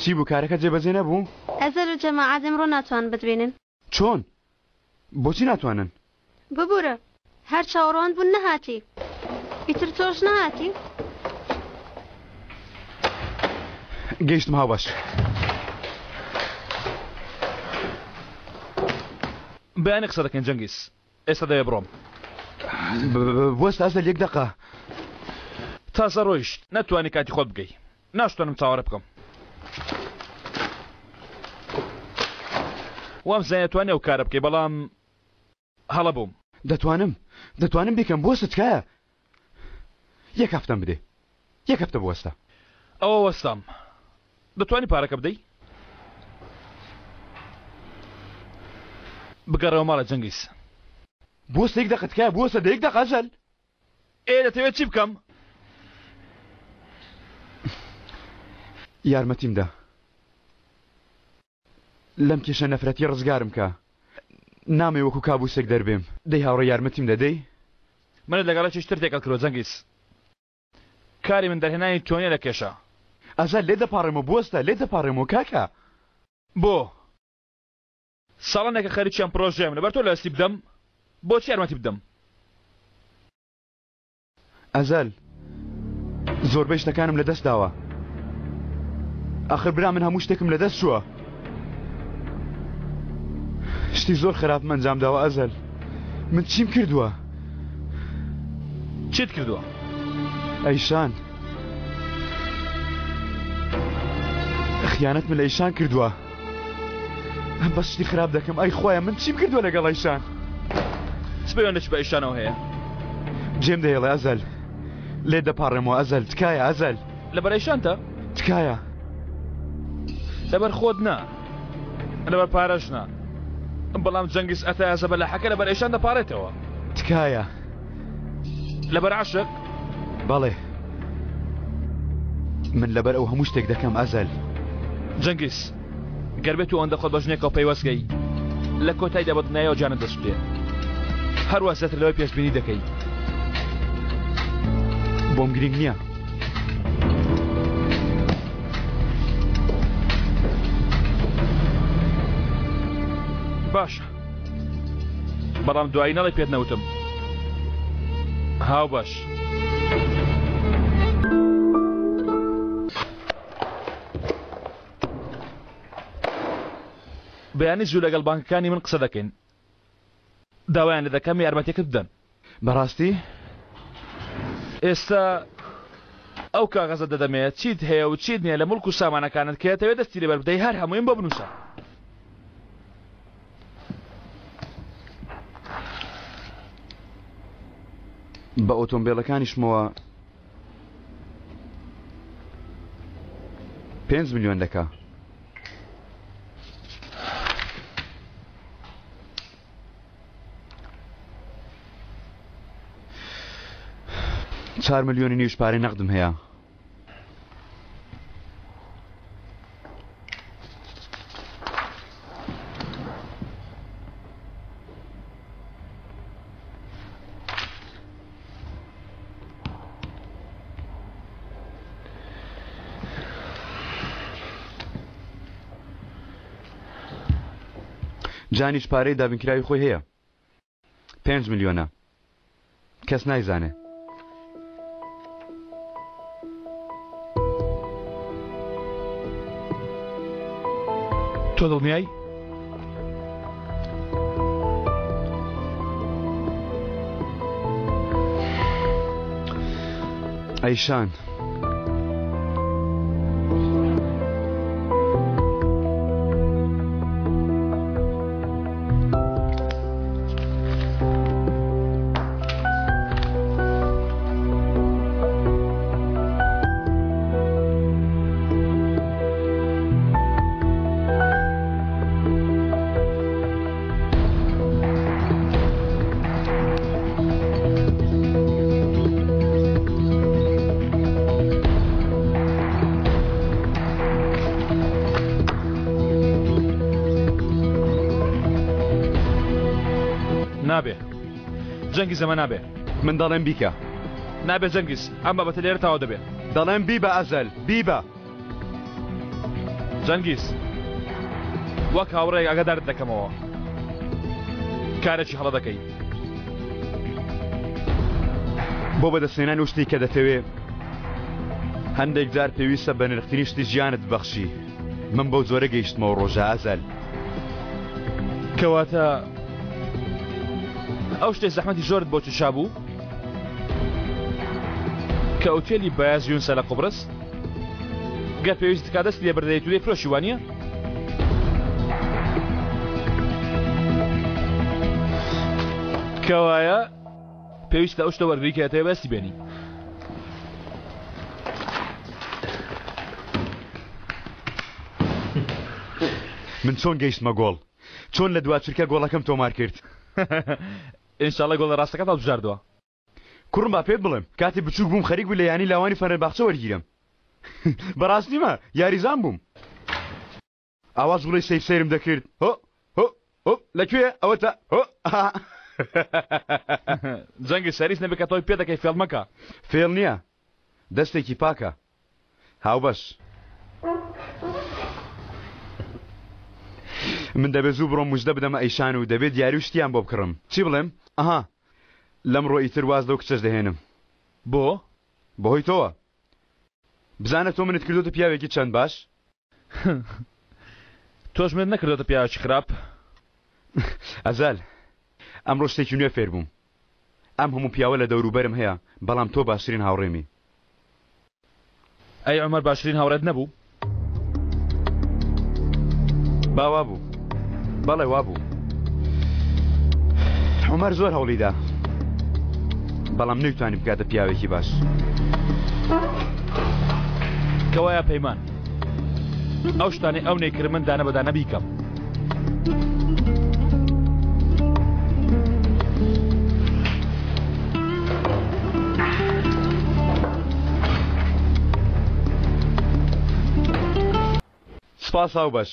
چی بوو کارەکە جێبەجێ نەبوو؟ ئەزەل و جەماعەت ئەمڕۆ ناتوان بتبینن. چۆن؟ بۆچی ناتوانن؟ ببوورە هەر چاوەڕوان بوون نەهاتی. ئیتر تۆش نەهاتی؟ گەیشتم هاوبەش. بەیانی قسە دەکەن جەنگیز. ئێستا دەوێ بڕۆم. بۆستە ئەزەل یەک دەقە. تازە ڕۆیشت نەتوانی کاتی خۆت بگەی. ناشتوانم چاوەڕێ بکەم. وام زانیە توانێ ئەو کارە بکەی بەڵام هەڵە بووم. دەتوانم بیکەم بۆستە تکایە. یەک هەفتەم بدێ. یەک هەفتە بوەستە. ئەوە وەستام. دەتوانی پارەکە بدەی؟ بگەڕەوە ماڵە جەنگیز. بووستە یەک دەقە تکایە بووستە دە یەک دەقە ئەزەل. دەتەوێت چی بکەم؟ یارمەتیم دە. لەم کێشە نەفرەتی ڕزگارم کە. نامێ وەکو کابوسێک دەربێم. دەی هاوڕێ یارمەتیم دەدەی؟ منت لەگەڵە چشتر تێکەڵ کردووە جەنگیز. کاری من دەرهێنانی تۆنیە لە کێشە. ئەزەل لێ دەپاڕێمەوە بووستە لێ دەپاڕێمەوە کاکە. بۆ؟ ساڵانێکە خەریکیان پرۆژەیەم لەبەر تۆ لە ئەستی بدەم؟ بۆچی یارمەتی بدەم؟ ئەزەل زۆربەی شتەکانم لەدەست داوە. ئاخر برا من هەموو شتێکم لەدەست چووە. شتی زۆر خراپم ئەنجام داوە ئەزەل. من چیم کردووە؟ چیت کردووە؟ ئەیشان خیانەت من لە ئەیشان کردووە. بەس شتی خراپ دەکەم. ئەی خۆیە من چیم کردووە لەگەڵ ئەیشان؟ چ پەیوەندێکی بە ئەیشانەوە هەیە؟ جێم دەهێڵێ ئەزەل. لێ دەپاڕێمەوە ئەزەل. تکایە ئەزەل. لەبەر ئەیشانتە؟ تکایە. لەبەر خۆت نا. لەبەر پارەش نا. بەڵام جەنگیز ئەتایازە بە لەحەکە لەبەر ئەیشان دەپارێتەوە. تکایە. لەبەر عاشق؟ بەڵێ. من لەبەر ئەو هەموو شتێک دەکەم ئەزەل. جەنگیز گەربێت و ئەوەندە خۆت بە ژنێکەوە پەیوەستگەی لە کۆتایدا بەدنایەوە جانت دەست بدێ. هەروە زیاتر لەوەی پێشبینی دەکەی. بۆم گرنگ نییە. باشە بەڵام دوایی نەڵی پێت نەوتم. هاو باش. بەیانی زوو لەگەڵ بانکەکانی من قسە دەکەین. داوایان لە دەکەم یارمەتیەکەت بدەن. بەڕاستی؟ ئێستا ئەو کاغەزە دەدەمێت چیت هەیە و چیت نییە لە مڵک و سامانەکانت کە دەوێت دەستی لێبەر بدەی هەر هەموویم بۆ بنووسە. بە ئۆتۆمبیلەکانیشمەوە 5 میلیۆن دەکا. چار ملیۆنی نیوش پارەی نەقدم هەیە. جانیش پارەی دابینکراوی خۆی هەیە. 5 میلیۆنە. کەس نایزانێ. تۆ دڵنیایی؟ ئەیشان نابێ جەنگیز ئەمە نابێ. من دەڵێم بیکە. نابێ جەنگیز ئەم بابەتە لێرە تاوا دەبێ. دەڵێم بیبە ئەزەل بیبە. جەنگیز وەک هاوڕێک ئاگادارت دەکەمەوە کارێکی هەڵە دەکەی بۆ بەدەستێنان وشتی کە دەتەوێت هەندێک جار پێویستە بە نرختنی شتی ژیانت بەخشی من بەو زۆرە گەیشتمەوە ڕۆژە ئازەل کەواتە ئەو شتێ زەحمەتی زۆرت بۆ چشا بوو کە ئۆتێلی بەیاز یونسە لە قوبرس گەر پێویست کا دەست لێ بردەیت و لێ فرۆشی وانییە کەوایە پێویستە ئەو شتە وەرگری کە دەتەوێت بەستی بێنی من چۆن گەیشتمە گۆڵ چۆن لە دوا چرکە گۆڵەکەم تۆمار کرد ئینشاڵە گۆڵە ڕاستەکەت هەڵبژاردووە کوڕم با پێت بڵێم کاتی بچووک بووم خەریک بوو لە یانی لاوانی فەنەرباخچە وەرگیرم بەڕاستیمە یاریزان بووم ئاواز وڵی سەیف سەیرم دەکرد هۆ هۆ هۆ لەکوێ ئەوە تا هۆ جەنگی سەریس نەبێت کە تۆی پێ دەکەی فێڵ مەکە فێڵ نییە دەستێکی پاکە هاوبەش من دەبێت زوو بڕۆم موژدە بدەمە ئەیشان و دەبێت دیاری و شتیان بۆ بکڕم چی بڵێم ئەها لەمڕۆ ئیتر واز لەو کچەش دەهێنم بۆ بەهۆی تۆوە بزانە تۆ منت کردوتە پیاوێکی چەند باش تۆش من نەکردوتە پیاوێکی خراپ ئەزال ئەمڕۆ شتێکی نوێ فێر بووم ئەم هەموو پیاوە لە دەوروبەرم هەیە بەڵام تۆ باشترین هاوڕێمی ئەی عومەر باشترین هاوڕێت نەبوو باوا بوو بەڵێ وا بوو عومەر زۆر هەوڵیدا بەڵام نەیتوانی بکاتە پیاوێکی باش کەوایە پەیمان ئەو شتانەی ئەو نەیکرد من دانە بەدانە بیکەم سپاس هاو باش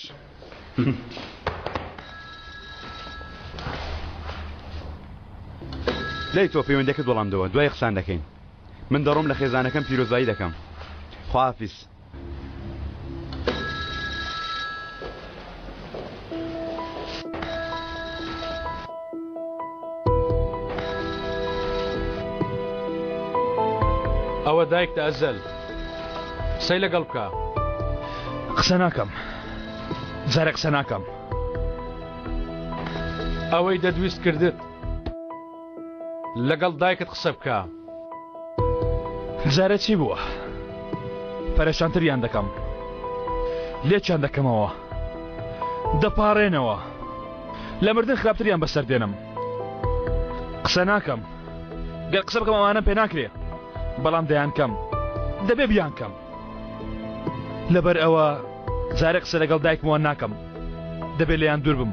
لێی تۆ پەیوەندەکەت وەڵامدەوە دوای قسان دەکەین من دەڕۆم لە خێزانەکەم پیرۆزایی دەکەم خواحافیز ئەوە دایکتە ئەزەل سەی لەگەڵ بکە قسە ناکەم جارێ قسە ناکەم ئەوەی دەدویست کردت لەگەڵ دایکت قسە بکە جارە چی بووە پەرێشانتریان دەکەم لێکیان دەکەمەوە دەپاڕێنەوە لە مردن خراپتریان بەسەر دێنم قسە ناکەم گەر قسە بکەم ئەوانە پێ ناکرێ بەڵام دەیان کەم دەبێ بیان کەم لەبەر ئەوە جارێ قسە لەگەڵ دایکمەوە ناکەم دەبێت لێیان دوور بم